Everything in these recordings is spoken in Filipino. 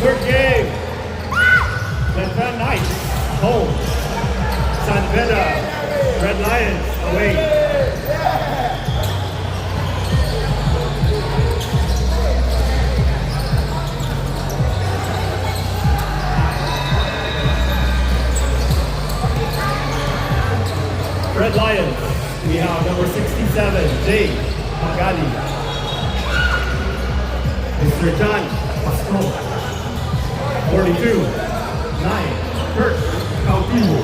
Third game. Letran Knights home. San Beda Red Lions away. Red Lions, we have number 67, Jay Magali. Mr. John Pasco. 42, 9, Kurt Cautivo.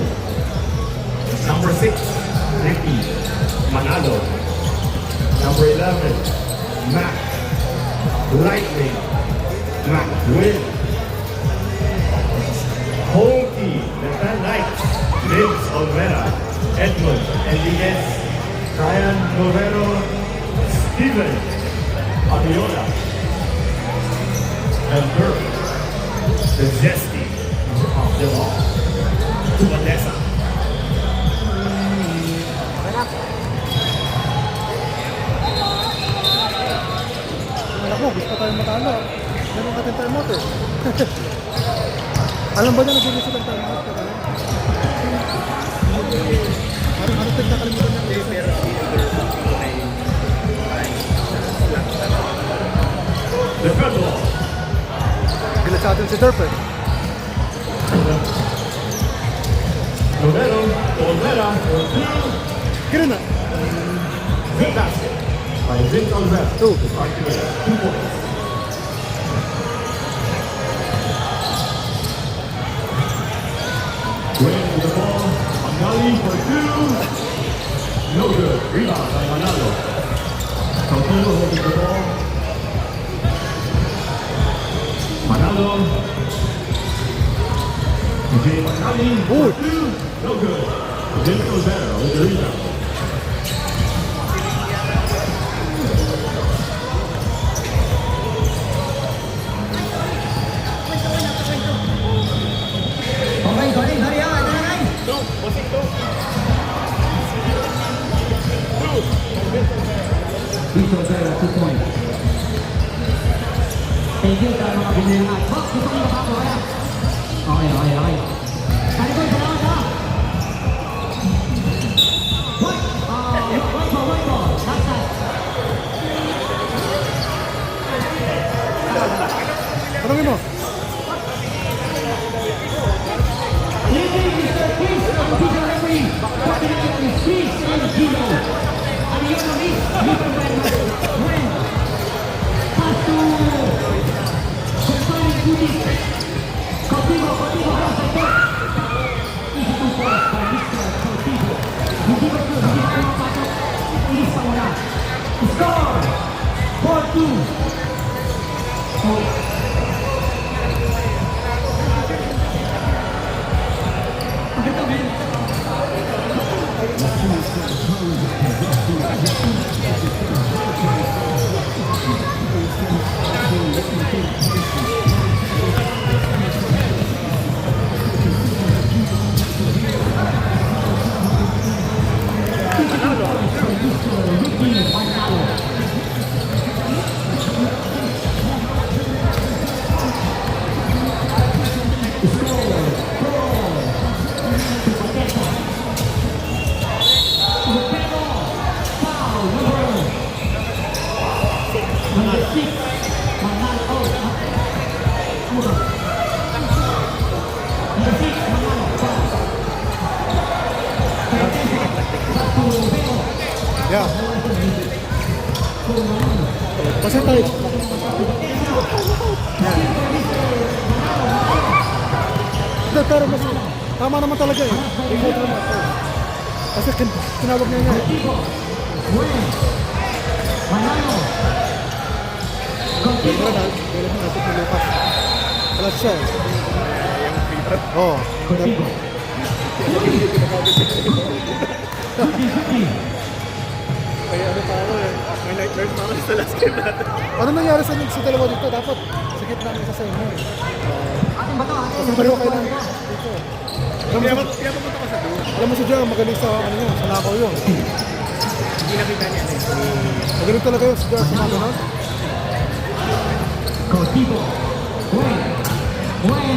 Number 6, Ricky Manalo. Number 11, Mac Lightning McWin. Home team, Letran Knights, Vince Olvera, Edmund Enriquez, Ryan Novero, Steven Abiola, and Dirk, the zesty of them all, to Vanessa. Ako, gusto tayong matalo. Meron ka din time out eh. Alam ba niya nag-iisip ng time out? Ano tig nakalimutan niya? Pero si The front wall. Bilat sa atin si Derp eh. Novero, Olvera, Kira na. good basket by Vince Olvera. Two. To start the game. 2 points. Winning the ball, Magali for 2. No good. Rebound by Manalo. Cautivo holding the ball. Manalo. Okay, Magali for 2. No good. Vince Olvera with the rebound. Dito sa 2 points. Thank you sa mga binilungan. Box, gusto ko yung bako, kaya? Okay. Talikod, salamat ha! White ball. Last time. Tanongin mo. Mr. Chris, ang teacher referee. Patinigyan ni Chris and Gino. Ano yun ang Mr. Bernard? When? Pass to concerning duty. Cautivo, cross the court. Easy to pass by Mr. Cautivo. Hindi ba mapasok? Inis pa muna. Score! 4-2. Yeah. Kasi tayo. Pero mas tama naman talaga eh. Kasi tinawag niya niya eh. Pero natin ni Lucas. Alas siya eh. Oo. Kaya ano pa ako eh. May nightmares pa ako sa last game natin. Ano nangyari sa dalawa dito? Dapat sa gitna ng isa sa inyo eh. Kasi pareho kayo lang dito. Kaya pumunta ko sa doon. Alam mo si Jam, magaling sa ano yun, sa nakaw yun. Hindi nakita niya eh. Magaling talaga yun si Jam sa mga ganon. Cautivo. Wait. When,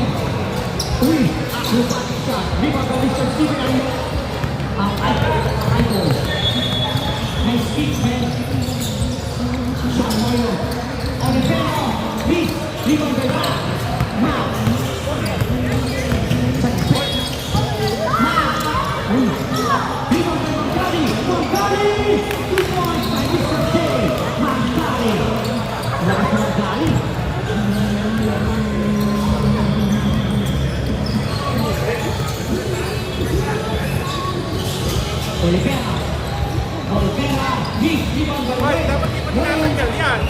uy, lumapit siya. Rebound by Mr. Steven Arias. Ang idol. May speed man. Sean Moyo. Olivero. Miss. Rebound by Matt. Matt. Rebound by Moncali. Moncali. 2 points by Mr. J. Moncali. Lakas ng Moncali. Olivera. Olivera. Miss. Rebound by Ay, Ray. dapat di pa tinatanggal yan.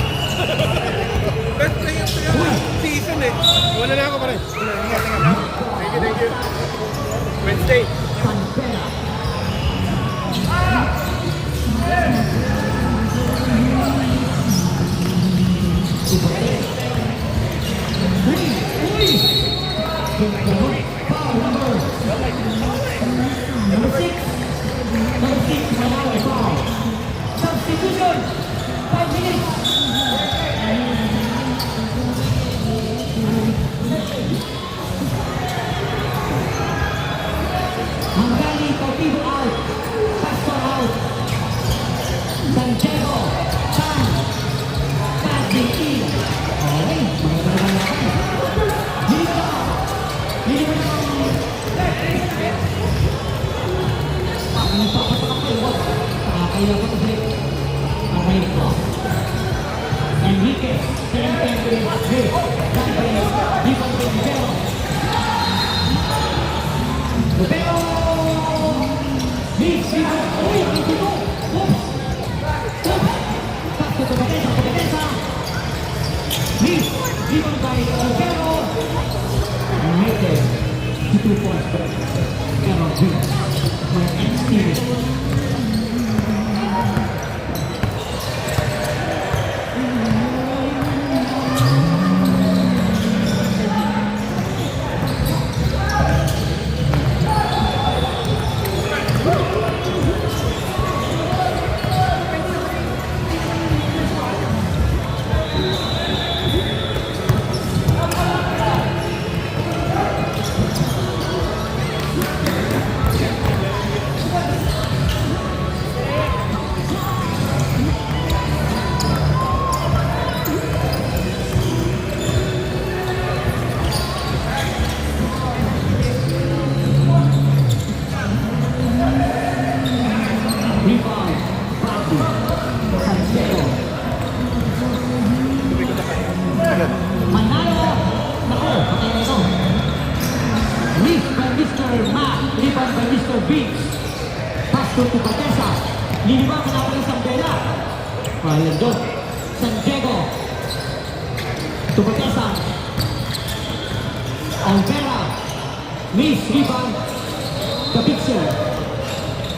Best player to yung season eh. Wala na ako pa rin. Ingat. Thank you. Wednesday. Santera. Number 6. Number 6, Manalo, foul. Substitution. 5 minutes. Mangali, Cautivo out. Pastor out. Santiago, Chan. Passing in. Okay, magandang. Enrique, given by Otero. Enrique, 2 points back. Error win. My ex-team. Rebound, Fatu, Santiago. Manalo, naku, patay na ito. Missed by Mr. Ma, rebound by Mr. Biggs. Pass to Batesa. Liliwag na ako ng Sambela. Ayan doon. Santiago. To Batesa. Olvera. Miss, rebound. The picture.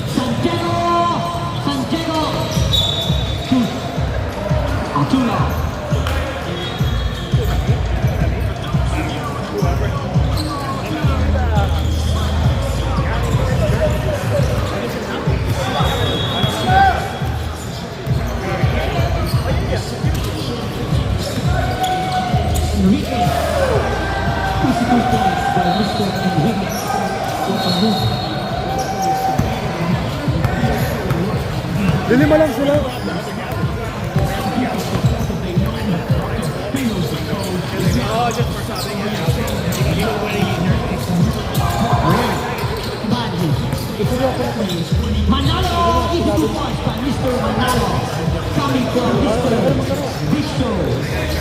Santiago! Santiago! Shoot! Achula! Enrique! Physical points by Mr. Enrique. What a move! Lilima lang sila. Oh, just for something. Badly. Manalo! 82 points by Mr. Manalo. Coming from Mr. Bicho.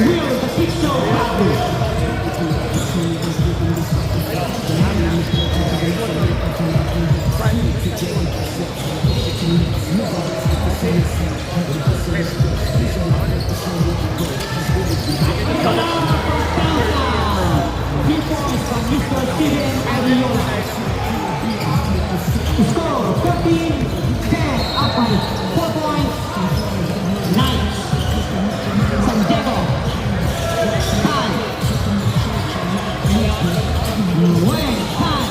Will the Bicho Badly. Mr. Steven Arias. Score 13-10 up by 4 points. Nice. Santiago. Tan. Wayne. Tan.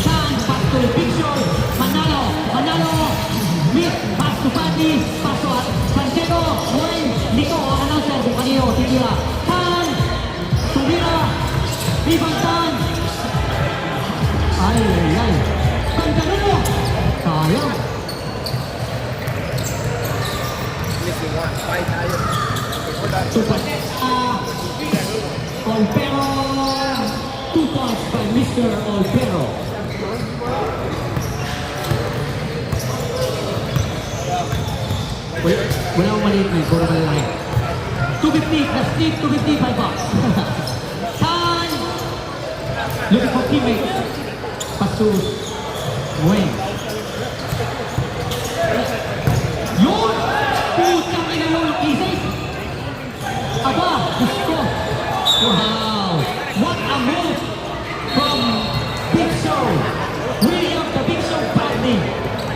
Tan. Back to the picture. Manalo. Manalo. Mid. Pass to Fati. Pass to Santiago. Wayne. Nico. Announcer. Kung kanino. Titira. Tan. Tumira. Ibantan! Ay, ay, ay. Pantalino! Sayang. Missing one. Five tayo. Tupatesa. Olpero. 2 points by Mr. Olpero. Wala akong maliit na, puro malalaki. 250, plus tip, 250, 5 bucks. Time! Looking for teammates. Pass to Wayne. Yun! Putang ina yung isip! Aba, gusto! Wow! What a move from Big Show! William the Big Show Bradley.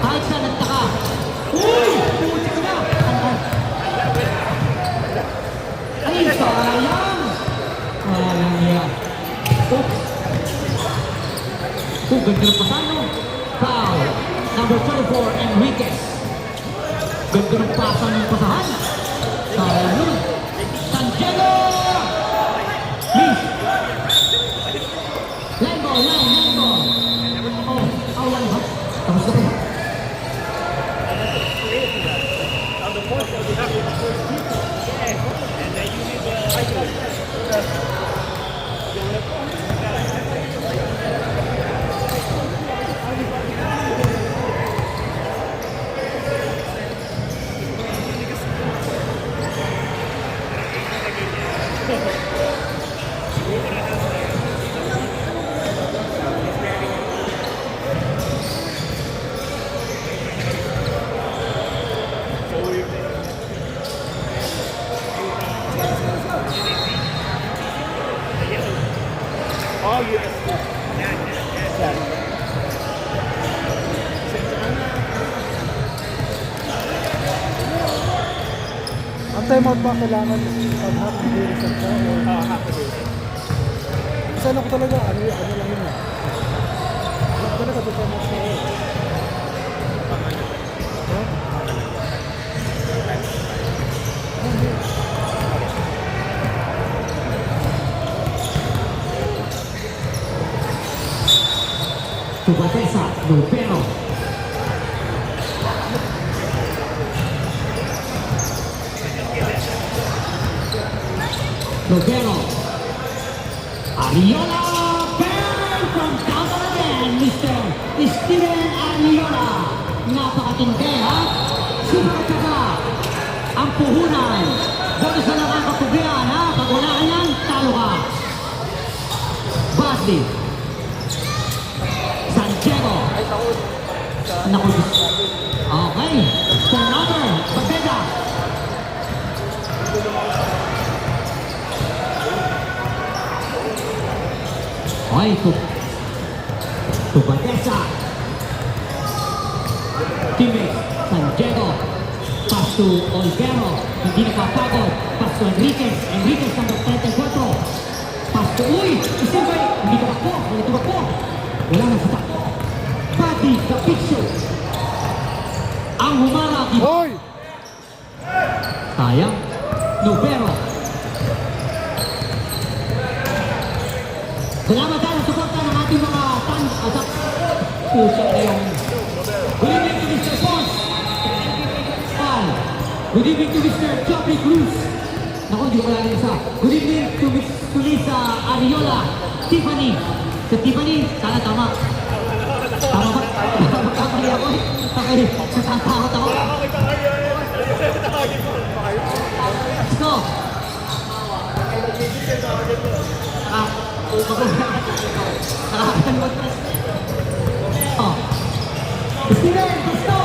Kahit sa nagtaka. Uy! Puti ko na! Ay, sayang! Sayang yan. Oops! Oh, ganda ng pasano. Foul. Number 24, Enriquez. Ganda ng pasa ng pasahan. Sayang yun. Santiago! Miss! Line ball, line ball. Oh, line ball. Tapos na kayo. Oh, yes. Ang time out ba kailangan pag-half na day reset ka? O Half a day. isa lang ko talaga, ano lang yun eh. Half talaga, di time out ka. Tupatesa, Olpero. Olpero. Ariola, burn from counter again, Mr. Steven Ariola. Napakatindi, ha? Super tsaka. Ang puhunan. Bonus na lang ang kapugyan, ha? Pag wala ka yan, talo ka. Badly. Santiago. Naku. Okay. Turnover. Pagdeda. Okay. Tupatesa. Teammate. Santiago. Pass to Olvero. Hindi napapagod. Pass to Enriquez. Enriquez number 34. Pass to Uy. Isipay. Hindi tumakbo. Hindi tumakbo. Wala nang sa takbo. Pati the picture. Ang humarap. Hoy! Sayang. Novero. Salamat tayo sa suporta ng ating mga asak. Pusok na yung. Good evening to Mr. Pons. Good evening to Mr. Choppy Cruz. Naku, hindi ko wala isa. Good evening to Lisa Ariola. Tiffany. Sa Tiffany, sana tama. Tama ba? Magkamali ako eh. Okay, natatakot ako. Let's go. Oh. Steven, gusto!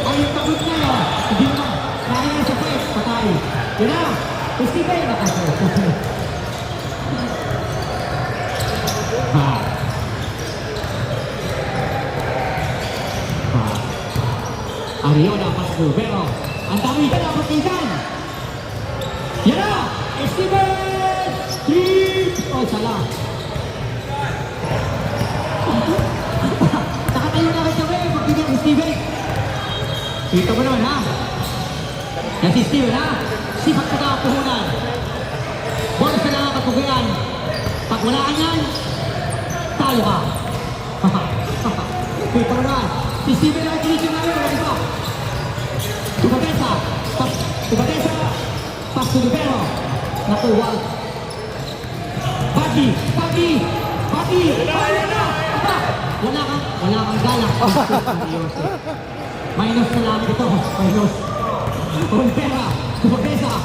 Ay, yung takot na yun. Hindi mo na. Kaya na sa face, patay. Yun na. Steven, nakasal. Ariola Pasco, pero ang dami ka na patinggan. Yan na! Steven! 3! Oh, sala. Nakatayo na rin kami, magbigyan si Steven. Kita mo naman, ha? Yan si Steven, ha? Sipag sa kapuhunan. Bonus na lang ang katugayan. Pag wala ka yan, talo ka. Kita mo na. Si Steven na kinisyo namin. Wala ito. Tubadesa. Tubadesa. Pass to Libero. Naku, wag. Bagi. Wala na. Wala kang galak. Minus na lang ito. Minus. Olvera. Tubadesa.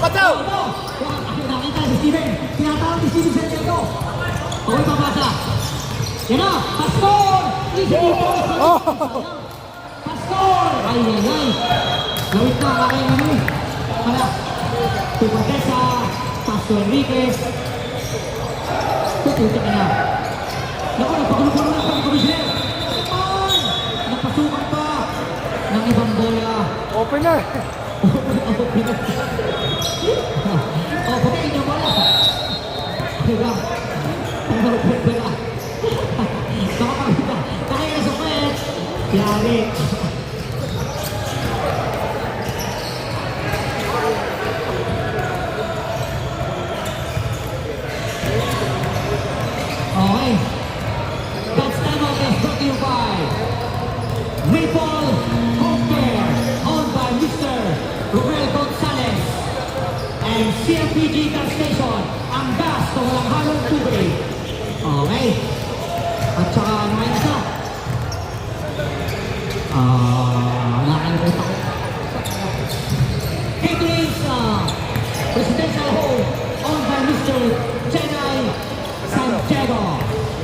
Pataw! Ako nakita si Steven. Tinatawag ni Steven sa ito. Okay, papasa. Yan na. Pastor! Easy dito. Pastor! Ay. Lawit na kakain namin. Wala. Tubadesa. Pastor Enriquez. Tututa ka na. Naku, nagpagulupan na sa komisyon. Ay! Napasukan pa ng ibang bola. Open na eh. Oh, pati niyo bola. Diba? Diba? Nakapagita. Kaya sa pet. Yari. Okay. That's time of this brought to you by Maple Home Care, owned by Mr. Romel Gonzalez, and CFPG Gas Station, ang gas na walang halong tubig. Okay. At saka nakain na. Nakalimutan ko. Caterings, residential home, owned by Mr. Chenay Santiago.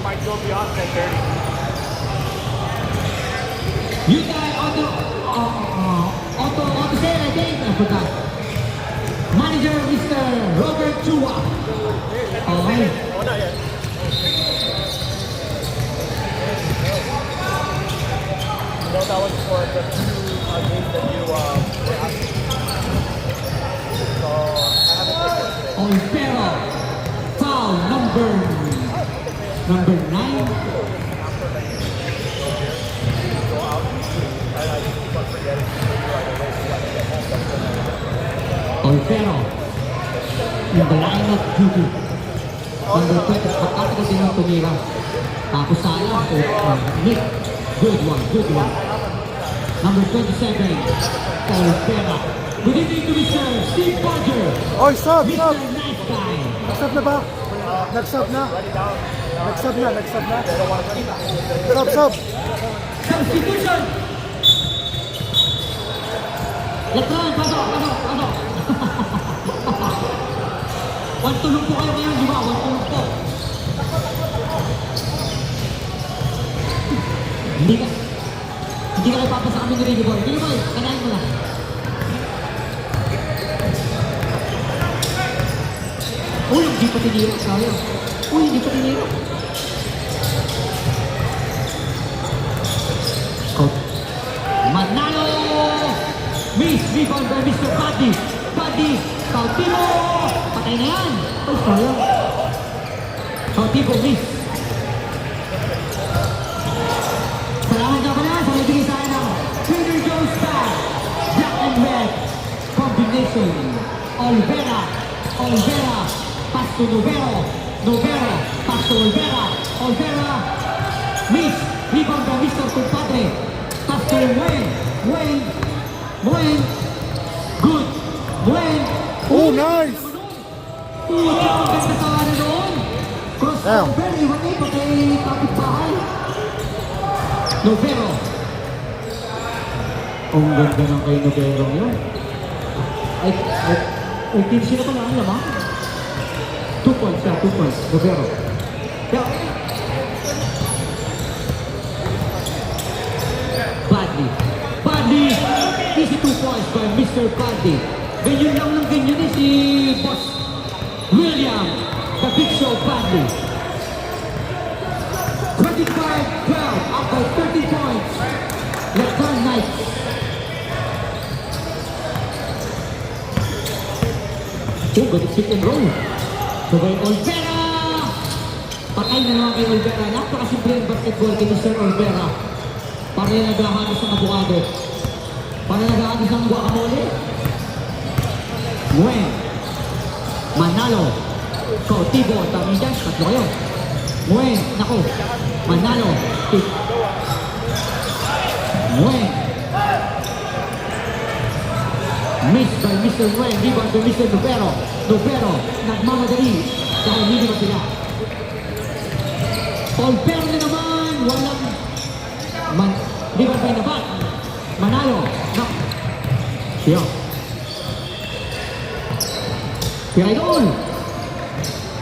Might go beyond 10:30. Hyundai Auto Sale, I think. I forgot. Manager, Mr. Robert Chua. Okay. Oh, not yet. No, that was for the two games that you were asking. So, I haven't taken it today. Olvera. Foul number 9. Olvera. In the line of duty. Number 20. Pagkatagal din ang tumira. Tapos sayang. Nick. Good one. Number 27. Olvera. Good evening to Mr. Steve Barger. Oy, sub. Mr. Nice Guy. Nag-sub na ba? Nag-sub na. Sub. Substitution! Letran, pasok! Wantulong po kayo ngayon, di ba? Wantulong po. Hindi ka kayo papasa kami ni Ricky Boy. Ricky Boy, kanain mo lang. Uy, hindi pa tinira. Sayang. Uy, hindi pa tinira. Manalo! Miss rebound by Mr. Buddy, Cautivo! Patay na yan! Ay, sayang. Cautivo, miss. Salamat na pala sa nabigay sa akin ng Trader Joe's Pass. Black and red combination. Olvera, pass to Novero, pass to Olvera, miss, rebound by Mr. Compadre, pass to Wayne, good, Wayne. Oh, nice. Ang ganda sa ano doon. Crossover, iwan eh, pati kapitbahay. Novero. Ang ganda ng kay Novero yun. Ay, 15 na pala ang lamang. 2 points, Novero. Yeah. Badly, easy 2 points by Mr. Badly. Ganyan lang ng ganyan eh si Boss William, the Big Show Badly. 25-12, up by 30 points. Return Knights. Oh, ganda pick and roll. Sabay Olvera! Patay na naman kay Olvera. Napakasimple ang basketball kay Mr. Olvera. Para naghahanos ng abukado. Para naghahanos ng guacamole. Gwen. Manalo. Cautivo, dami dyan, tatlo kayo. Nguyen, nako. Manalo. Nguyen. Miss by Mr. Nguyen, rebound by Mr. Nubero. Nubero, nagmamadali. Dahil hindi ba sila. Olpero na naman, walang rebound by Nabat. Manalo. No. Siya. Kaya doon.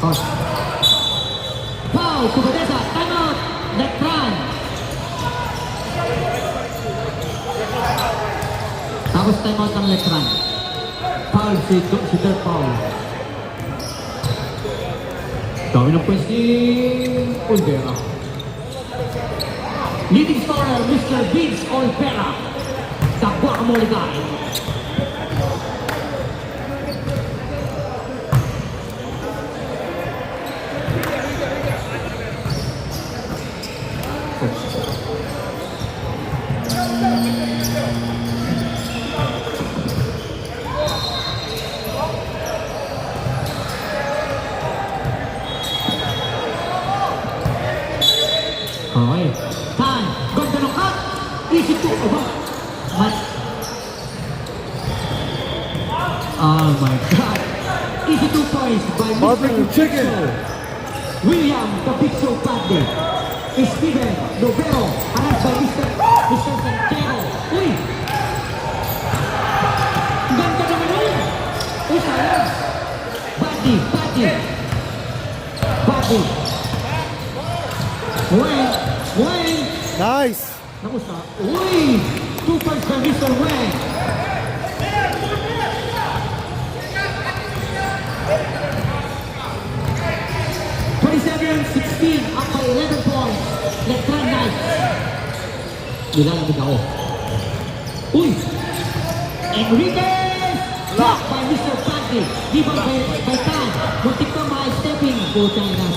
Hot. Foul, Kubadesa, time out. Left run. Tapos time out ng left run. Foul si third foul. Dami ng points ni Olvera. Leading scorer, Mr. Vince Olvera. Takwa ka mo ligay. Okay. Time. Ganda ng cut. Easy to. Aba. Oh my God. Easy 2 points by Barbecue Mr. chicken. William the Big Show Padre. Steven Lovero. Harap by Mr. Santiago. Uy! Ganda naman yun! Uy, sayang! Buddy. Wayne! Nice. Naku sa... Uy! 2 points by Mr. Wayne. Up by 11 points. Let's run nice. Nilalamig ako. Uy! Enriquez! Block by Mr. Padre. Di ba by Tan? Muntik pa ma-stepping. Butang na.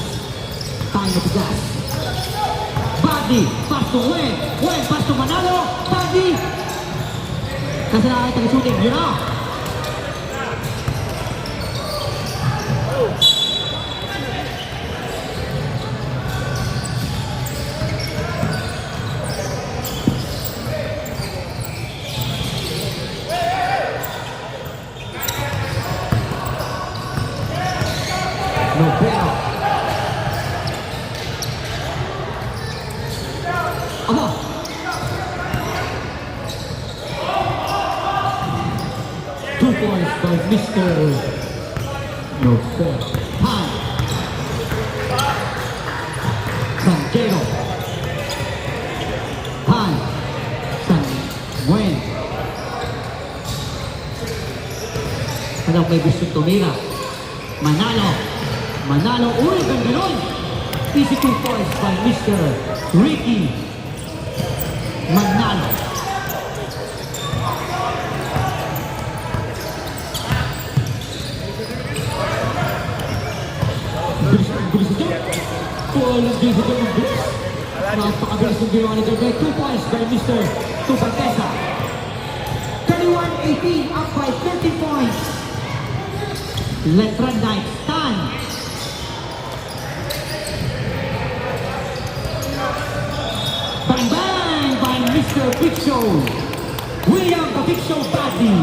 Tayo na bigas. Buddy, pass to Wen. Wen, pass to Manalo. Buddy! Kasi nakakita ng shooting. Yun na. Nobel. Aba. 2 points by Mr. Nobel. Time. Santiago. Time. Samuel. Anong may gustong tumira? Manalo, uy, ganda nun! Easy 2 points by Mr. Ricky Manalo. Bilis ito. Bilis ito ng bilis. Napakabilis ng ginawa nito. 2 points by Mr. Tupantesa. 31-18, up by 30 points. Let's run night. Stand. Bang bang by Mr. Big Show. William the Big Show Paddy.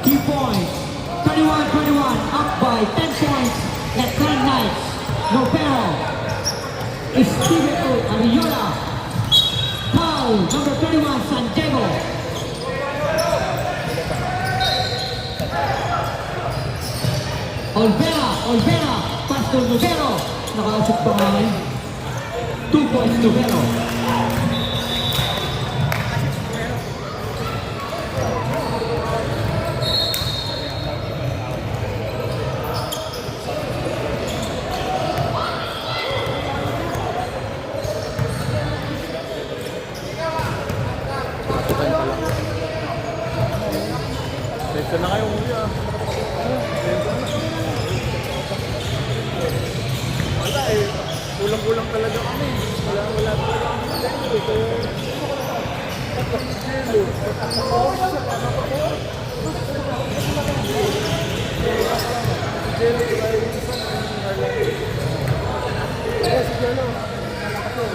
2 points. 31-21, up by 10 points. Let's run night. Nobel. Steven Ariola. Foul. Number 31, Santiago. Olvera, Pastor Nubero. Nakasok pa ngayon. 2 points Nubero. Ito na kayo, kuya. Wala eh. Kulang-kulang talaga kami. Wala talaga kami. Jello, diba yung isa na yung Harlan? Kaya si Jello, ako,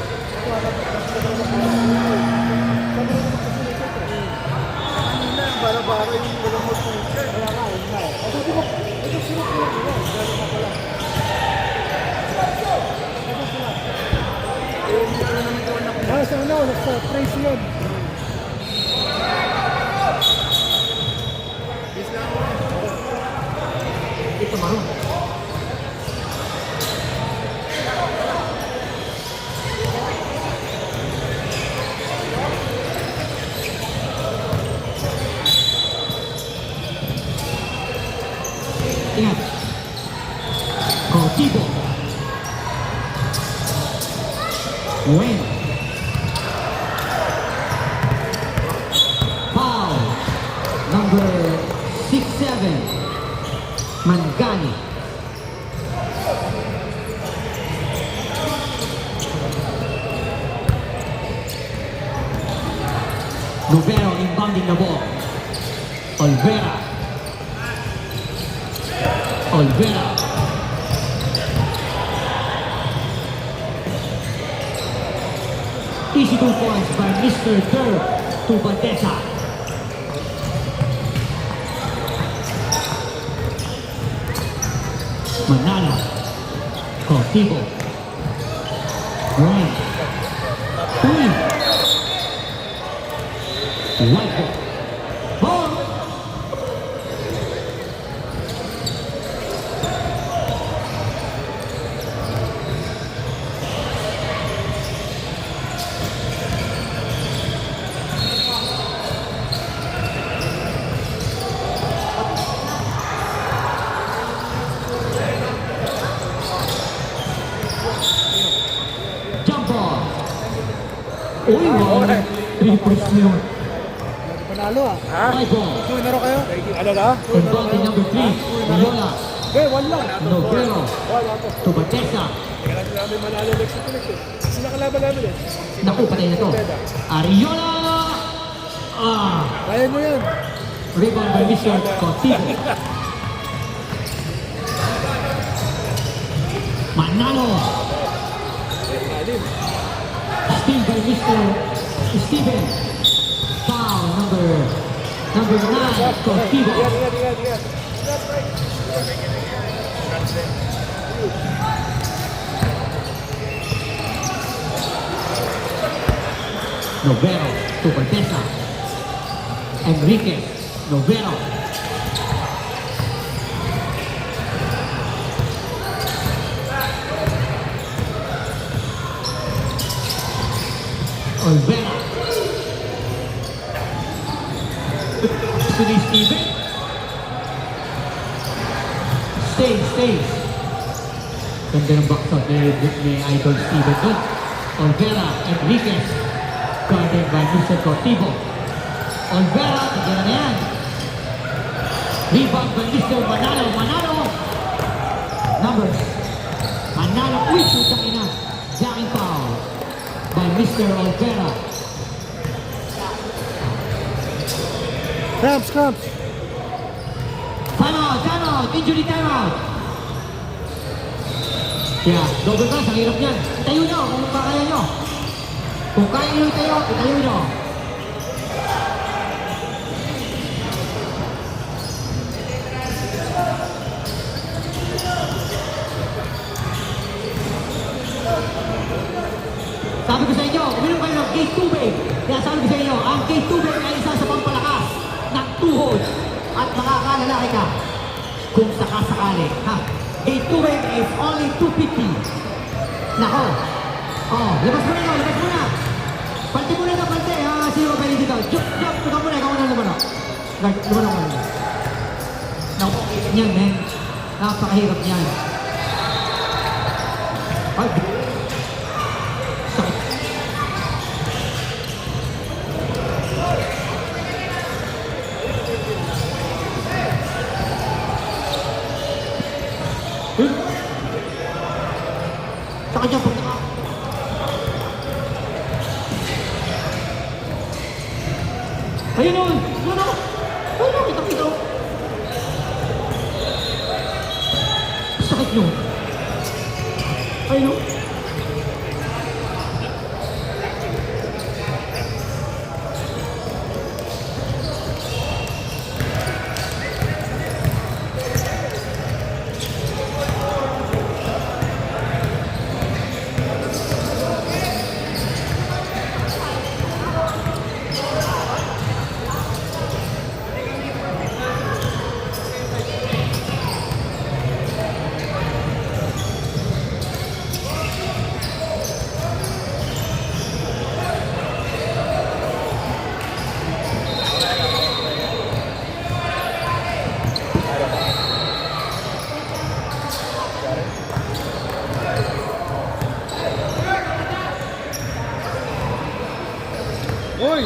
kanina, bara-bara yung walang mag-puka. Wala ka, yun nga. Sabi mo, ito sila ko lang, Jello ka pala. Sa ano, nasa trace yun. Ito maroon. Ingat. Cortivo. Wayne. Foul. Number 6-7. Mangani. Novero inbounding the ball. Olvera. Olvera. Easy 2 points by Mr. Dirk to Batesa. Manalo. Cortivo. Wayne. Three. White ball. Ball. Jump ball. Uy, wow. 3 points na yun. Panalo ah. White ball. Tuwi na rin kayo? Ano na? Inbounding number 3. Lola. Okay, 1 lang. Novero. To Batesa. Kailangan namin manalo next week eh. Sila kalaban namin eh. Naku, patay na to. Ariola! Ah! Kaya mo yan. Rebound by Mr. Cortivo. Manalo! Steal by Mr. Steven. Foul number 9, Cortivo. Ingat. Novero to Batesa. Enriquez. Novero. Olvera. To the Steven. Stays. Ganda ng backshot ni Idol Steven doon. Olvera, Enriquez. Guarded by Mr. Cortivo. Olvera, tignan na yan. Rebound by Mr. Manalo. Numbers. Manalo. Uy, putang ina. Jacking foul by Mr. Olvera. Cramps. Timeout. Injury timeout. Yeah, double pass. Ang hirap yan. Itayo nyo kung kaya nyo. Kung kaya nyo itayo nyo. Sabi ko sa inyo, uminom kayo ng Gate Tubig. Kaya sabi ko sa inyo, ang Gate Tubig ay isa sa pampalakas ng tuhod at makakalalaki ka kung sakasakali. Ha? Gate Tubig is only 250. Nako. Oh, labas mo na. Pante mo na. Sino ba dito? Jump. Ikaw muna. Lumano. Napakahirap niyan, men. Napakahirap niyan. Ay, sakit. Saka dyan, pagkaka. Ayun o! Kita. No. Ay, no. Uy!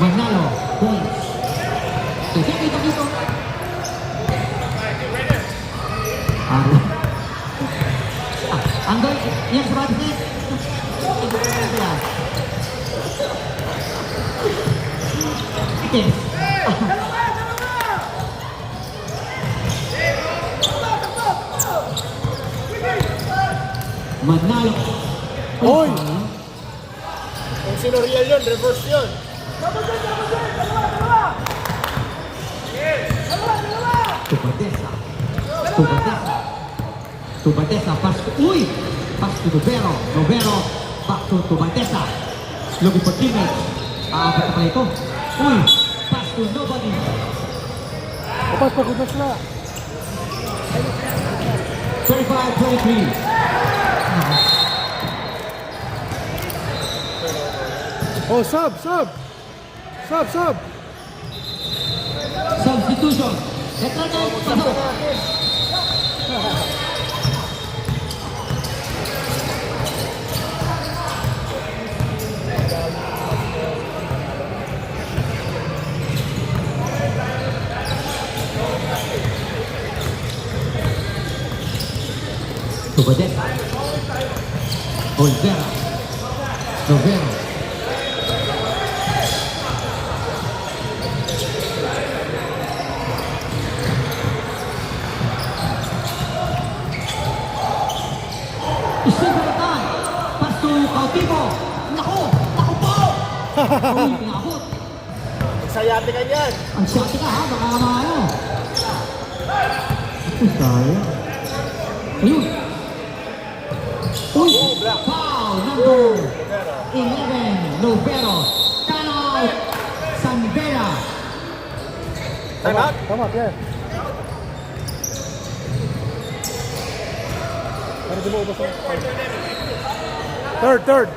Manalo, points. Kasi kita dito. Anggoy, yan sa basket. Okay. Manalo. Uy! Kung sino real yun, reverse yun. Tubadesa. Tubadesa. Tubadesa, pass to, uy! Pass to Novero. Novero, back to Tubadesa. Looking for teammates. Aapat na pala ito. Uy! Pass to nobody. Kapas, pagod na sila. 35-23. Oh, sub, sub! Sub, sub! Substitution. Return pasok. Tubadesa. Olvera. Novero. Isibaratan. Pass to Cautivo. Naku! Naku po! Uy, pinakot. Sayate ka yan. Ang siyate ka ha, baka ano. Tayo. Ayun. Uy! Foul number 11. Novero. Tanout. Sandera. Time out. Tama, yeah. Para di mo ubos na. Third, third.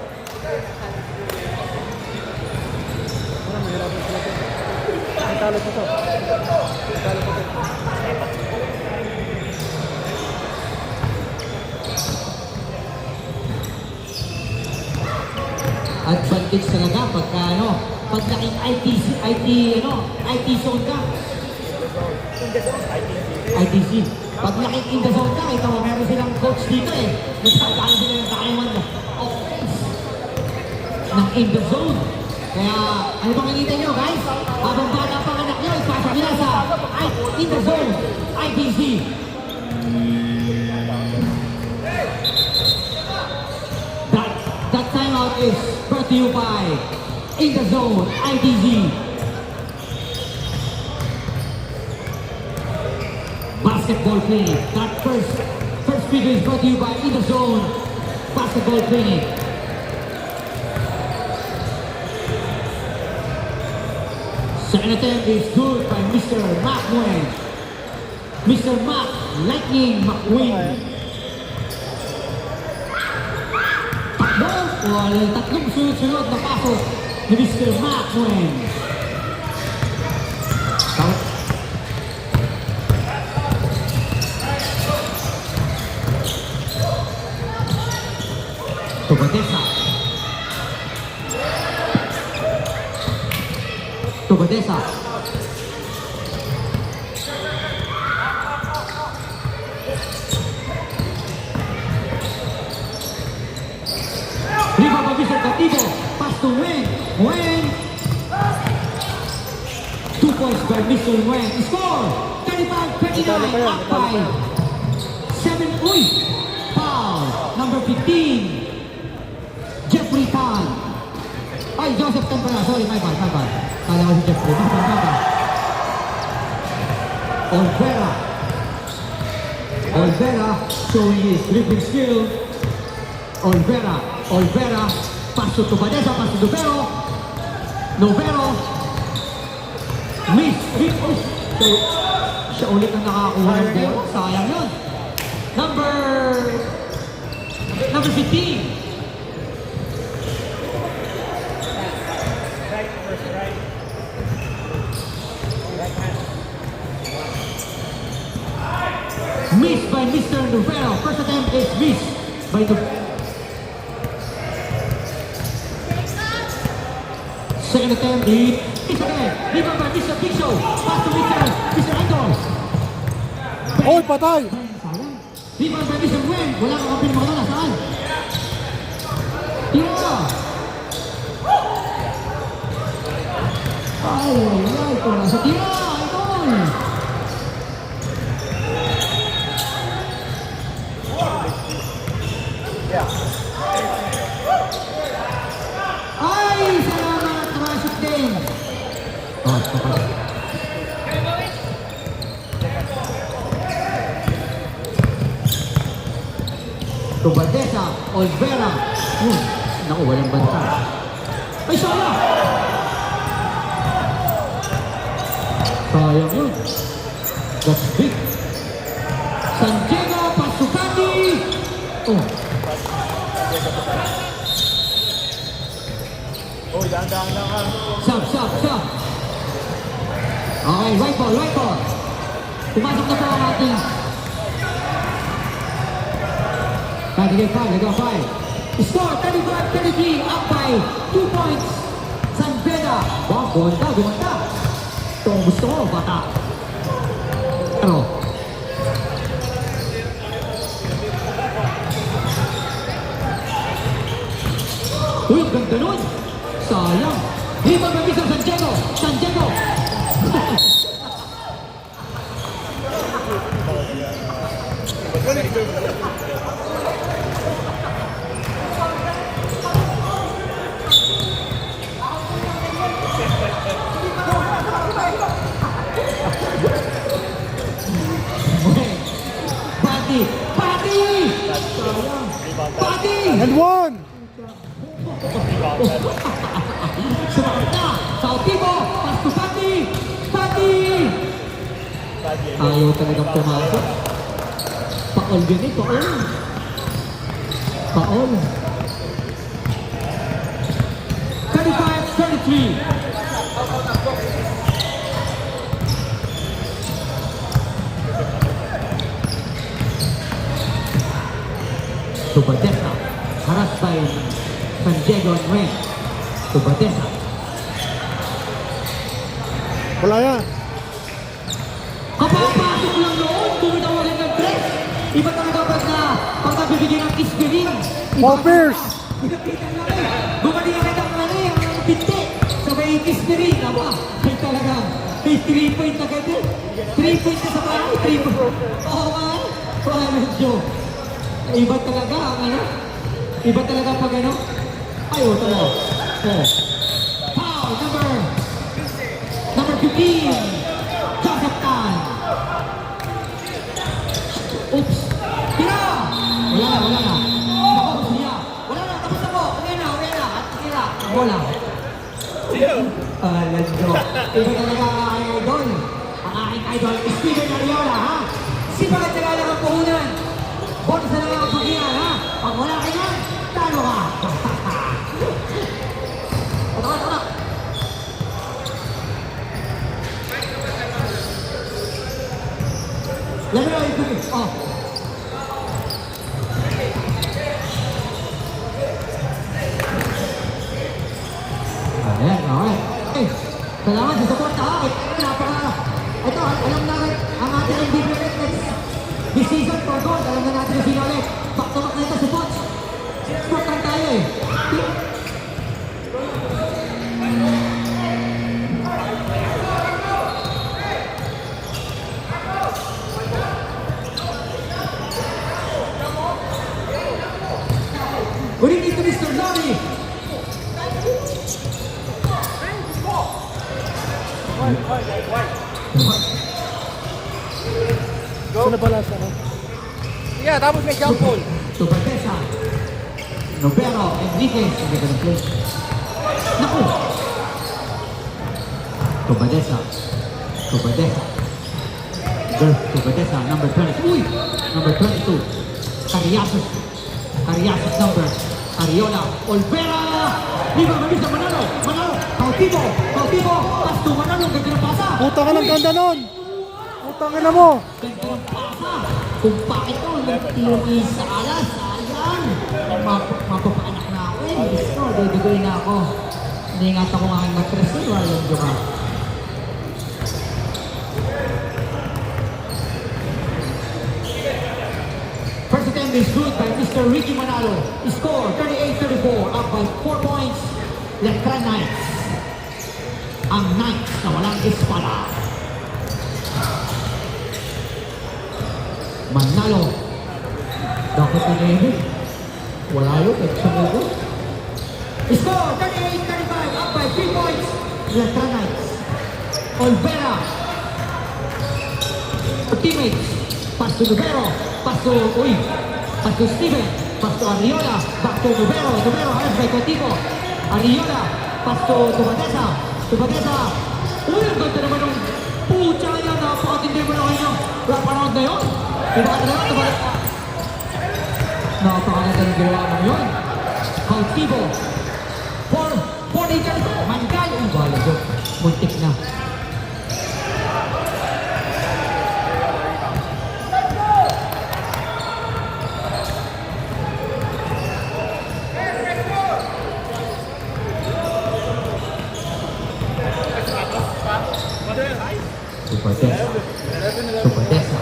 Parang mahirapan sila ito. Ang talo ko to. Ang talo ko to. Advantage talaga pagka ano, pag laking IT zone ka. ITC. Pag laking in the zone ka, ito, meron silang coach dito eh. Nagtagkaan sila ng diamond offense ng in the zone. Kaya, ano bang hinihintay nyo guys? Habang bata pang anak nyo, ipasok nila sa in the zone, ITC. That timeout is brought to you by In the Zone, ITZ. Basketball Clinic. That first video is brought to you by In the Zone, Basketball Clinic. Second attempt is good by Mr. Mac Nguyen. Mr. Mac Lightning McQueen. Tatlong sunod-sunod na pasok ni Mr. Mac Nguyen. Tubadesa. Tubadesa. Rebound by Mr. Cautivo. Pass to Nguyen. Nguyen. points by Mr. Nguyen. Score! 35-29 up by 7. Uy! Foul! Number 15. Jeffrey Tan. Ay, Joseph Tan pala. Sorry, my bad. Kala ko si Jeffrey. Baka. Olvera showing his dribbling skill. Olvera. Pass to Badesa, pass to Novero. Miss. So, siya ulit ang nakakuha ng ball. Sayang yun. Number 15. Miss by Mr. Novero. First attempt is miss by Novero. Second attempt is again. Rebound by Mr. Big Show. Pass to Mr. Andor. Oy, patay! Rebound by Mr. Nguyen. Wala kang kapil mga doon. Saan? Tira! Ay, ito nasa tira. Idol! Ay, salamat. Traffic din. Kapag. Badesa, Olvera. Naku, walang banta. Ay, sayang! Sayang yun. That's big. San Diego, Pasukati. Dahan-dahan lang ah. Sub. Okay, right ball. Pumasok na po ang ating Nag-5. Score 35-33 up by 2 points. San Veda. Wow, gumanda. Ito ang gusto ko, bata. Pero uy, ang ganda nun. Sayang. Rebound by Mr. San Diego. Pati! And one! Sumakot na! Sautibo! Pass to Pati! Ayaw talagang pumasok. Paol din eh, paol. 35-33. To Badesa, harassed by San Diego and Ren. To Badesa. Wala yan. Kapapasok lang noon, tumitawagan ng tres. Iba talaga pag nabibigyan ng ispirin. Paul Pierce! Pinapitan na rin. Bumali na kita ang binti. Sabay ispirin. Aba, ay talagang may 3 point agad eh. 3 point na sa bahay, 3 point. Oo nga, medyo. Iba talaga pag ano. Ay, talaga. Foul, number 15. Joseph Tan. Oops. Tira! Wala na. Tapos niya. Wala na, tapos na po. Uwi na. At tira. Wala. Let's go. Iba talaga ang idol. Ang aking idol, Steven Ariola, ha? Sipagat talaga lang ang puhunan. Bonus na lang ang pagkiyan, ha? Pag wala ka yan, talo ka. Ito. Let me know if you can. Ayan, alright. Okay, salamat sa support, ha? Ito, alam namin ang ating MVP next Good evening to Mr. Lori. Gusto na balas, ano? Yeah, tapos may jump ball. To Batesa. Novero, Enriquez. Hindi ka na-play. Naku! To Batesa. To Batesa. To Batesa, number 20. Uy! Number 22. Cariasos. Cariasos number. Ariola. Olvera! Di ba mabisa Manalo? Manalo! Cautivo! Cautivo! Pasto Manalo! Ganda ng pasa! Puta ka ng ganda nun! Putangin na mo! Ganda ng pasa! Kung bakit ko, nagtiluwi sa alas, sayang! Mapapaanak na ako eh. Gusto, dudugoy na ako. Iningat ako nga ang matres eh, wala yung joke. First attempt is good by Mr. Ricky Manalo. Score 38-34, up by 4 points. Letran Knights. Ang Knights na walang espada. Manalo. Dapat pinili. Wala yun, nagsamugo. Score 38-35, up by 3 points. Letran Knights. Olvera. Teammates. Pass to Novero. Pass to Steven. Pass to Ariola. Back to Novero. Novero hands by Cautivo. Ariola. Pass to Batesa. To Batesa. Uy, ang ganda naman ng pucha niya. Napakatindi mo na kayo. Wrap-around na yun. Pinakatalaga to Batesa. Napakaganda ng ginawa mo yun. Cautivo. 40 ka nito. Mangay. Ang balago. Muntik na. Super Desa.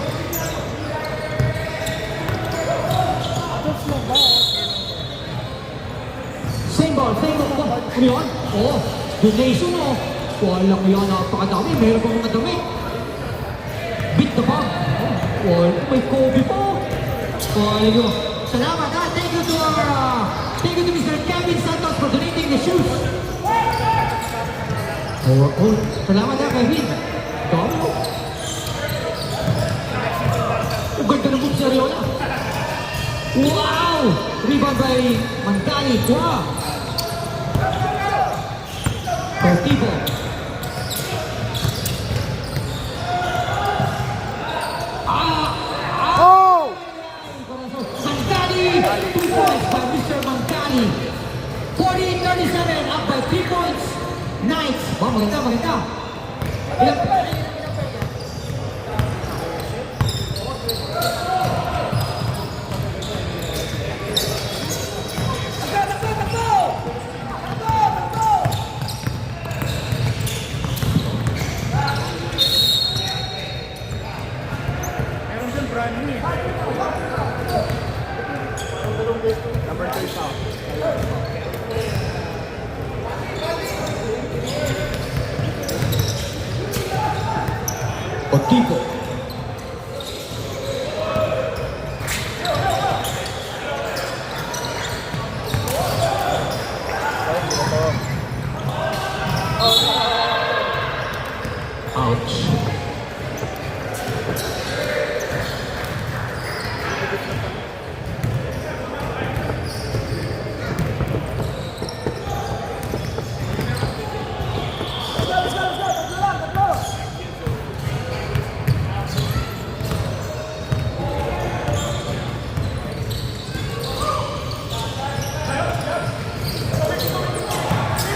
Same ball. Ano yun? Oo. Donation o. Wala ko yan. Napakadami. Meron pa mga dami. Beat the bomb. Oh, may Kobe po. Wala nyo. Salamat ha. Thank you to Mr. Kevin Santos for donating the shoes. Oh, salamat ha, Kevin. Dami mo. Ang ganda ng move si Ariola. Wow! Rebound by Mantali. Wow! Cautivo. Oh! Mantali! 2 points by Mr. Mantali. 48-37, up by 3 points. Knights. Wow, maganda. Meron dyan brand new eh. Number 3 pa. Cautivo. Ouch.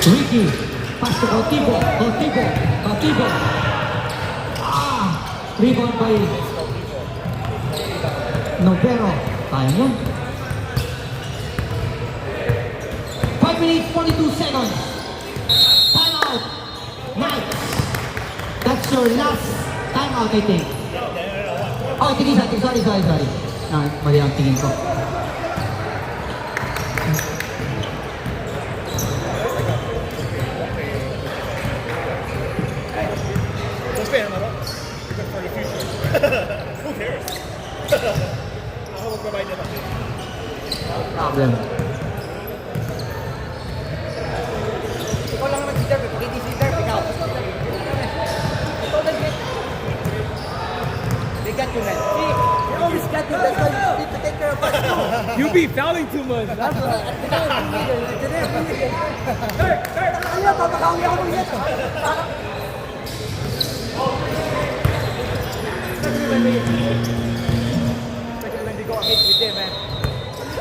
Ricky, pass to Cautivo. Rebound by Novero. Sayang yun. 5 minutes, 42 seconds. Time out. Knights. That's your last time out, I think. Oh, tingin sa atin. Sorry. Mali ang tingin ko. Fair, no? Because for the future. Who cares? Ako magbabayad na ba? Problem. You be fouling too much. That's what.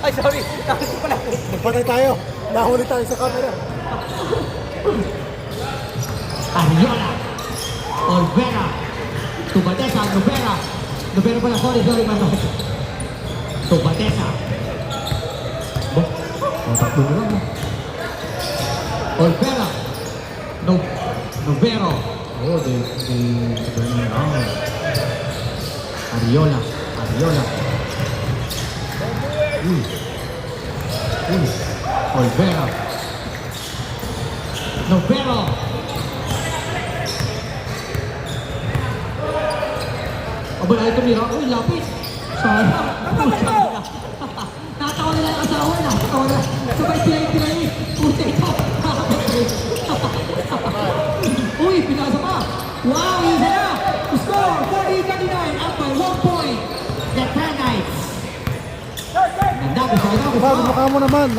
Ay, sorry. Nakita ko pala. Magpatay tayo. Nahuli tayo sa camera. Arriola. Olvera. Tubatesa. Nubera. Nubera pala. Sorry, Manoj. Tubatesa. Takbo na lang. Olvera. Nubero. Oh, they turn it around. Arriola. Uy. Olvera. Nubero. Aba na ito nila. Uy, lapit. Sayang. Natawa nila ang asawa na. Natawa na. Sabay pilay. Puti ito. Uy, pinasa pa. Wow, isa na. Score, 40-39. Up by 1 point. The Tan Knights. Ganda, gusto Bago mukha mo naman.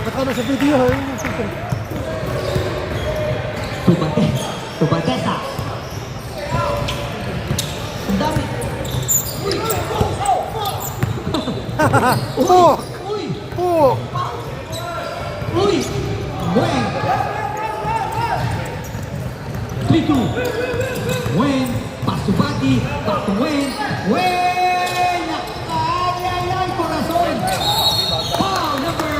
Nakano sa video. Tubatesa. Ang dami. Oh! Uy! Oh! Uy! Weng! 3-2. Weng! Pass to Bati. Back to Weng. Weng! Ay, corazon! Foul number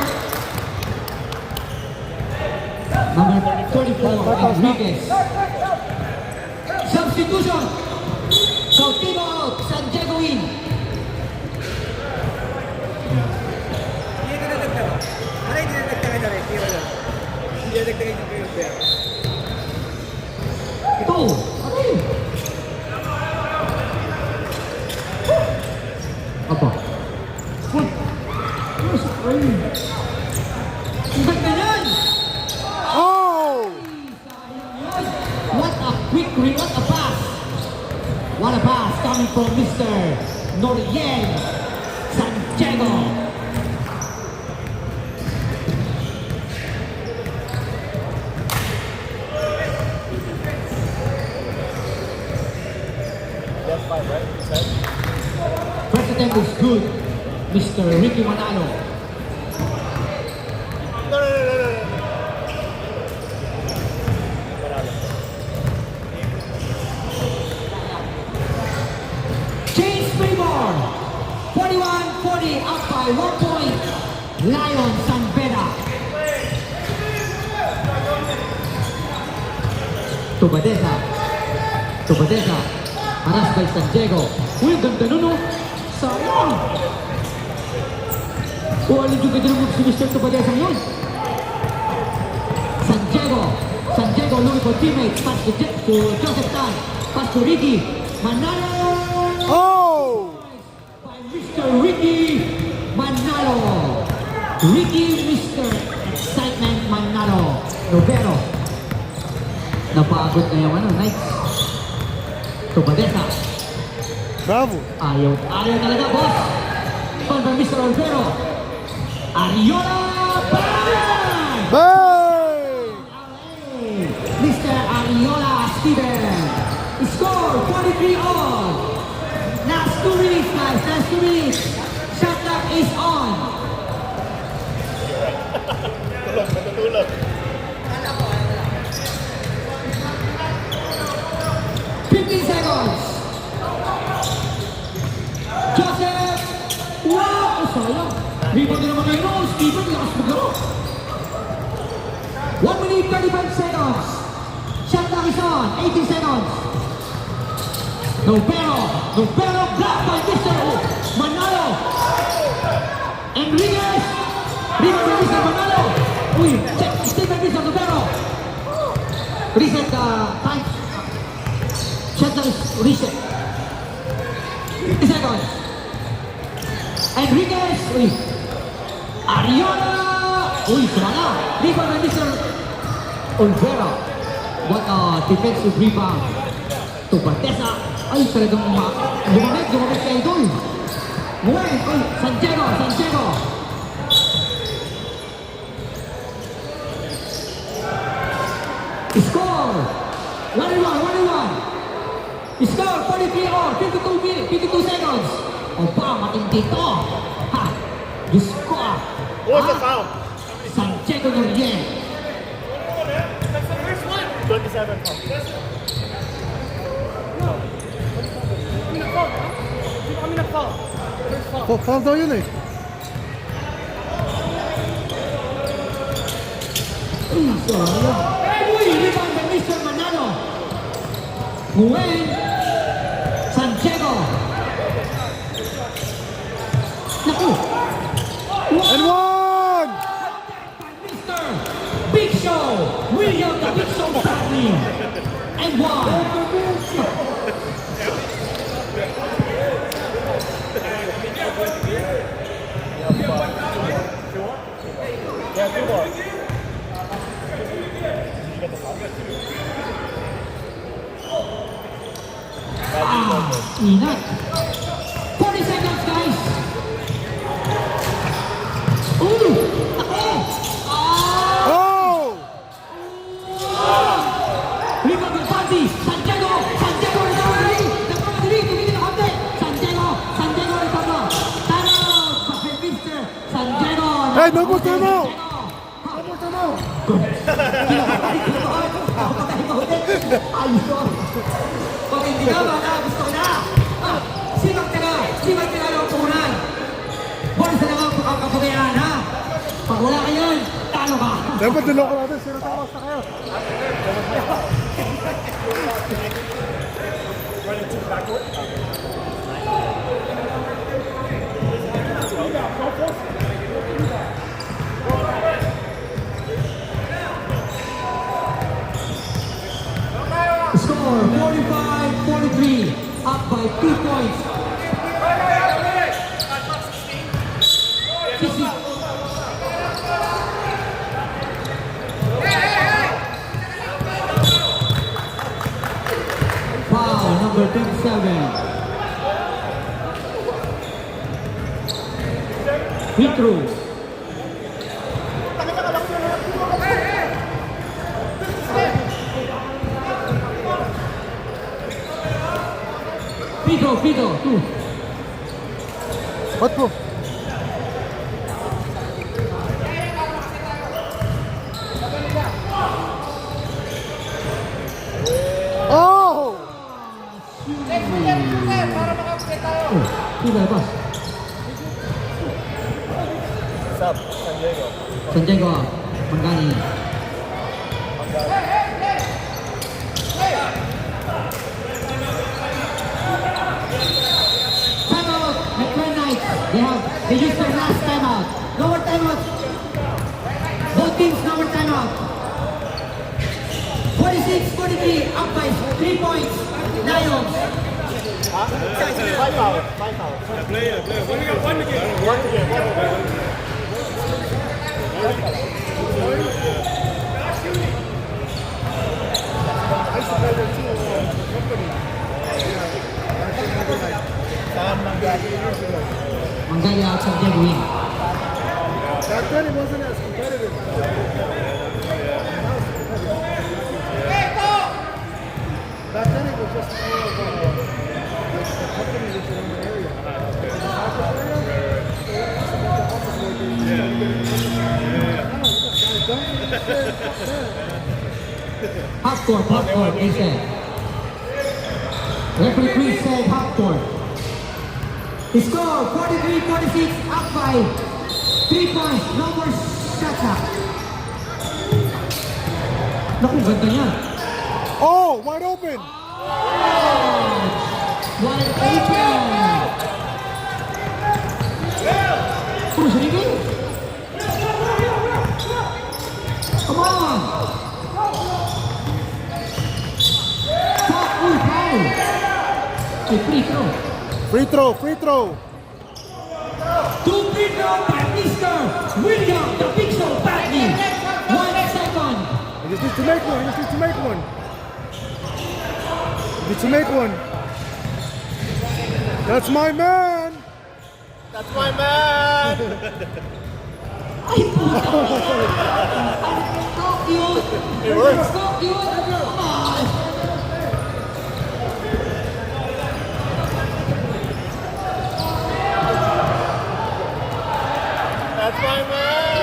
34, Enriquez. Substitution. Cautivo out. San Diego in. Hindi ka nadagdagan. Ano yung dinadagdagan na rin? Tira lang. Hindi dinadagdagan yung kayo pera. Ito. Ano yun? Apa? Uy! Ay! Ang ganda yan! Oh! What a quick read, what a pass! What a pass coming from Mr. Noriel Santiago. First attempt is good, Mr. Ricky Manalo. Chase Freeborn, 41-40, up by 1 point. Lion San Vera. Tubatesa. Aras by San Diego. Uy, ganda nun, oh. Sayang. Alin juga din mo si Mr. Tubatesa yun. San Diego looking for teammates. Pass to Joseph Tan. Pass to Ricky. Manalo. Oh! By Mr. Ricky Manalo. Mr. Excitement Manalo. Robero. Napagod na yung Knights. Tubatesa. Bravo! Ayaw talaga, boss. Fun by Mr. Olvero. Arriola. Bang! Bang! Mr. Arriola Steven. Score 43 on. Last 2 minutes, guys. Last 2 minutes. Shot clock is on. Natutulog. 15 seconds. Joseph. Wow! Sayang. Rebound din naman ngayon. Steven, lakas maglaro. 1 minute 35 seconds. Shot clock is on. 18 seconds. Nubero blocked by Mr. Manalo. Enriquez. Rebound by Mr. Manalo. Uy, check. Stay by Mr. Nubero. Reset time. Shot clock is reset. 50 seconds. Enriquez. Uy. Arriola. Uy, sumala. Rebound by Mr. Olvera. What a defensive rebound. Tubatesa. Ay, talagang lumamit kay Idol. Nguyen, Santiago. Score! 1-1. Score, 43 or 52 seconds. O ba, matindi to. Ha! Diyos ko ah. What's the foul? Santiago Noriel. That's the first one. 27 foul. I'm in a foul. First foul. Foul daw yun eh. Uy, rebound by Mr. Manalo. Nguyen. Santiago. Naku. And one! Mr. Big Show. William the Big Show Bradley. And one. Yeah, two more. Ingat. 40 seconds, guys. Ako. Oh! Rebound ng Panty. Santiago recovery. Tumingin na konti. Santiago recover. Tanong. By Mr. Santiago. Hey, no more timeout! Ayun. Pag hindi ka ba na, gusto ko na. Sibag tira yung punan. Boris na lang ang kapagayaan, ha? Pag wala ka yun, talo ka. Dapat niloko natin, sino tawas na kayo? Score 45-43, up by 2 points. Foul number 27. Free throw. Free throw, 2. Ba't po? Oh! Labas. Sub, San Diego. Santiago, Mangani. Timeout, McLaren Knights. They used their last timeout. No more timeout. Both teams, no more timeout. 46-43, up by 3 points. Lions. Five foul. Play. Only got one to get. One to get. Mangani out Santiago win. Back then it wasn't as competitive. Back then it was just more of a company that's in the area. Half court, they said. Referee Chris said half court. The score, 43-46, up by 3 points. No more shot clock. Naku, ganda niya. Oh, wide open! Wide open. Oh, Shariki. Come on. Foul. A free throw. Free throw! Two free throw by Mr. William, the Big Show Bradley. 1 second. He just needs to make one. Needs to make one. That's my man! That's my man! Ay, puta! So cute! It works. So cute! Come on! That's my man!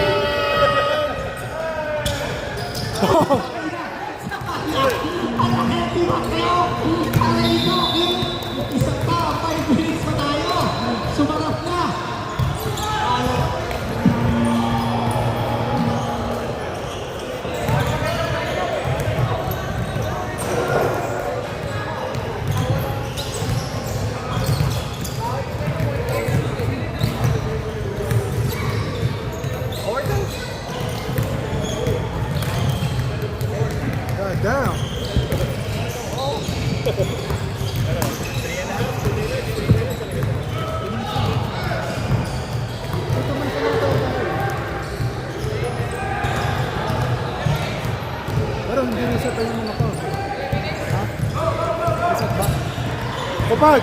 Happy ba kayo? Aray ko! Isa pa, 5 minutes pa tayo! Sumarap na! God damn. Pero hindi reset pa yung mga to. Ha? Reset ba? Kupag!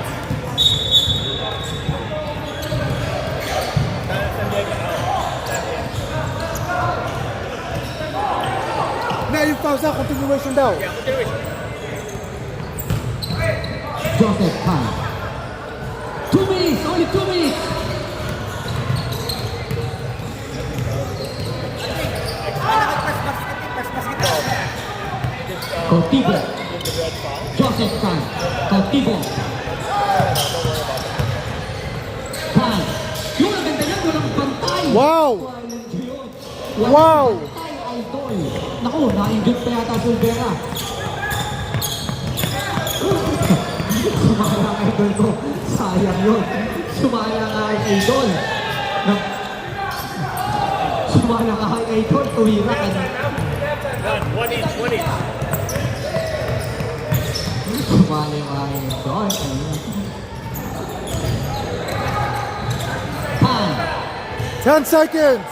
Na yung pause na, continuation daw. Joseph Pan. 2 minutes! Only 2 minutes! Cautivo. Joseph Pan. Cautivo. Pan. Yung ang ganda niya, walang bantay! Wow! Walang Wow! bantay, idol! Naku, na-injure pa yata si Olvera. Sumaya ang idol ko. Sayang yun. Sumaya ang idol. Sumaya ang idol. Tuwira ka na. One each, one each. Sumaya ang idol. Pan. 10 seconds!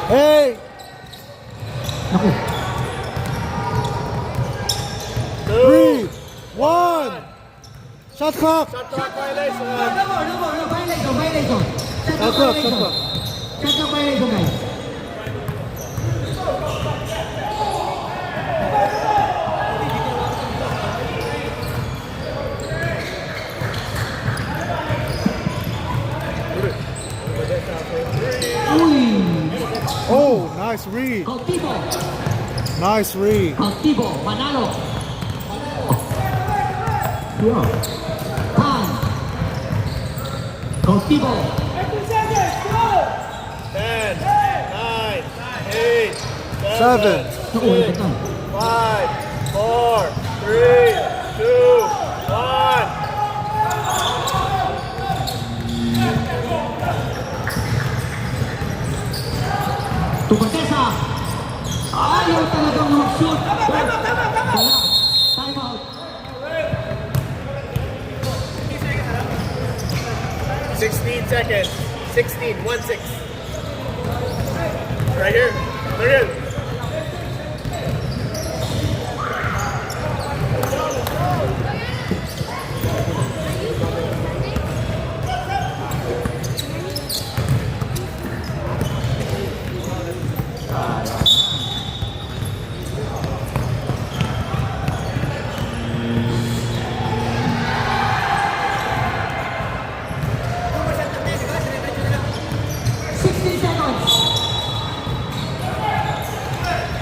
Hey! Naku. 3, 1! Shot clock! Shot clock violation. No, violation, violation. Shot clock, shot clock. Shot clock violation, guys. Uy! Oh, nice read. Cautivo! Nice read. Cautivo, Manalo! Yeah. Pan! Cautivo! 10, 9, 8, 7. Naku, ulit na. 5, 4, 3, 2, 1. Tumatesa! Ayaw talagang mag-shoot! Wala! Time out! 16 seconds. 16, 1-6. Right here. Right here.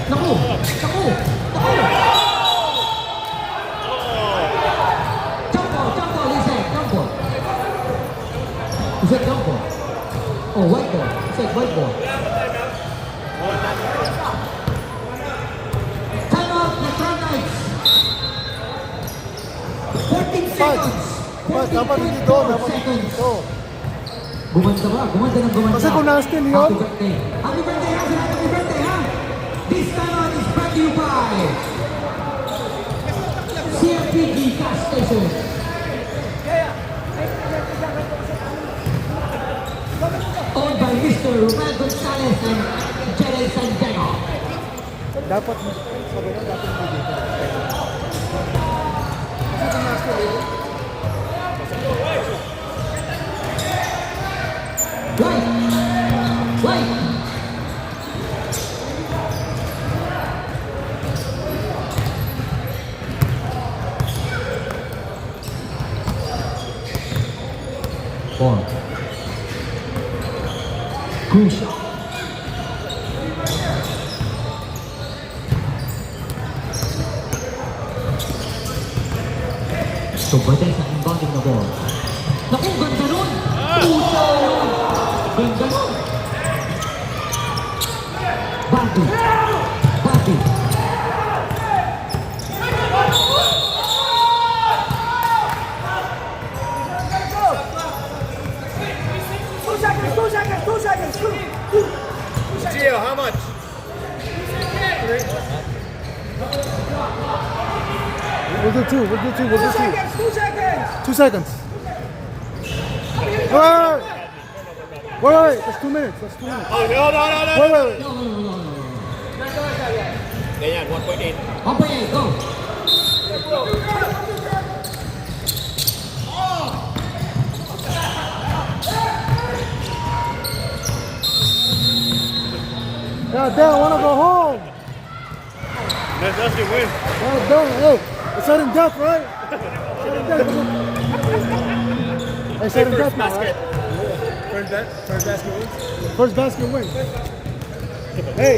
Naku! Naku! Naku! Jump ball, he said, jump ball. He said jump ball. Oh, white ball. He said white ball. Time out, Electron Knights. 14 seconds. Kapag, dapat hindi doon, dapat hindi dito. Gumanda ba? Gumanda ng gumanda. Kasi kung na-steal yun. Happy birthday. Happy birthday ha, sila. Happy birthday ha. This time out is brought to you by CFPG Gas Station. Owned by Mr. Romel Gonzalez and Jerry Santiago. Dapat, sabi ko, dapat hindi dito. Kasi kung na-steal yun. White. White. Four. Crucial. So, Badesa inbounding the ball. Naku, ganda nun! Pusa yun! Ganda nun! Bati! Bati! Gio, how much? We'll do two. 2 seconds. 2 seconds. Wait. That's 2 minutes. Oh, no. Wait. No, no, no, no, no. Ganyan, 1.8. 1.8, go! God damn, I want to go home. That's us win. God damn. Hey, it's sudden death, right? Sudden death. Hey, sudden death now, right? First basket wins. First basket wins. Hey.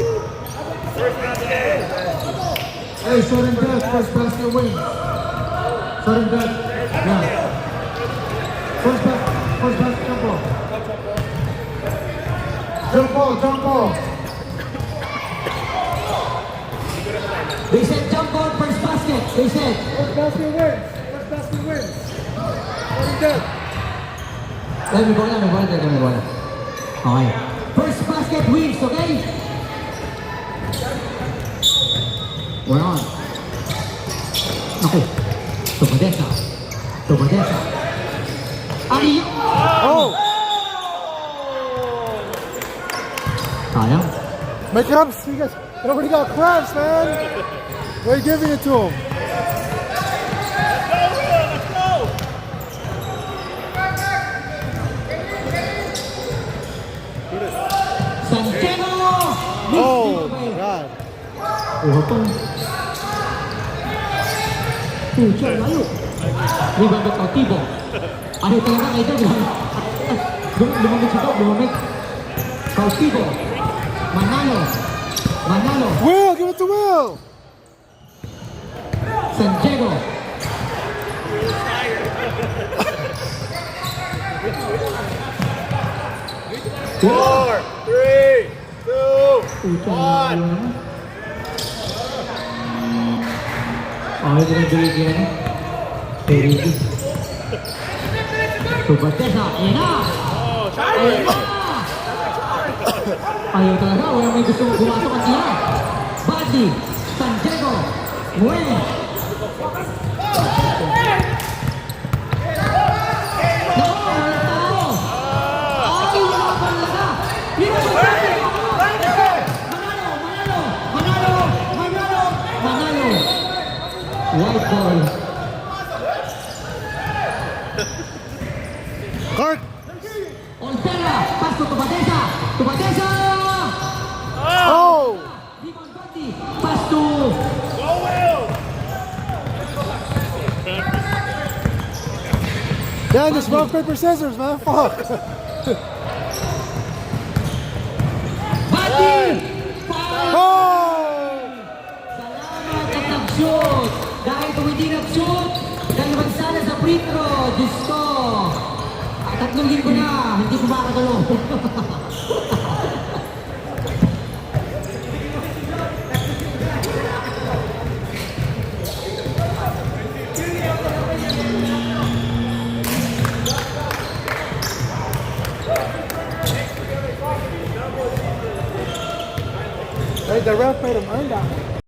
Hey, sudden death, first basket wins. Sudden death. Yeah. First basket, jump ball. Jump ball. They said jump ball, first basket. They said. First basket wins. Sudden death. May bola. Okay. First basket wins, okay? We're on. Naku. Tubadesa. Ay! Oh, Sayang. make crabs. You guys, nobody got crabs, man. Why are you giving it to him? Santiago! Oh, my God. Pucha, layo. Rebound by Cautivo. Ano talaga kayo doon? Lumamig. Cautivo. Manalo. Will, give it to Will. Santiago. Four, three, two, Pucha, one. layo naman. Okay, dinagawin yan. Very good. Tubadesa, yan na! Ayan na! Ayaw talaga, wala may gusto gumasok at siya. Badi, Santiago, Muen. Naku, wala tao! Ay, wala pa talaga! Manalo! White ball. Clark. Oltera, pass to Tubadesa! Oh. Rebound Badi, pass to... Damn, this rock, paper, scissors, man. Fuck. Badi! Foul! Oh. Salamat at nag-shoot! Dahil kung hindi nag-shoot, dalawan sana sa free throw. Diyos ko! At 3 linggo na, hindi ko makakatulong. Hey, the ref made him earn that.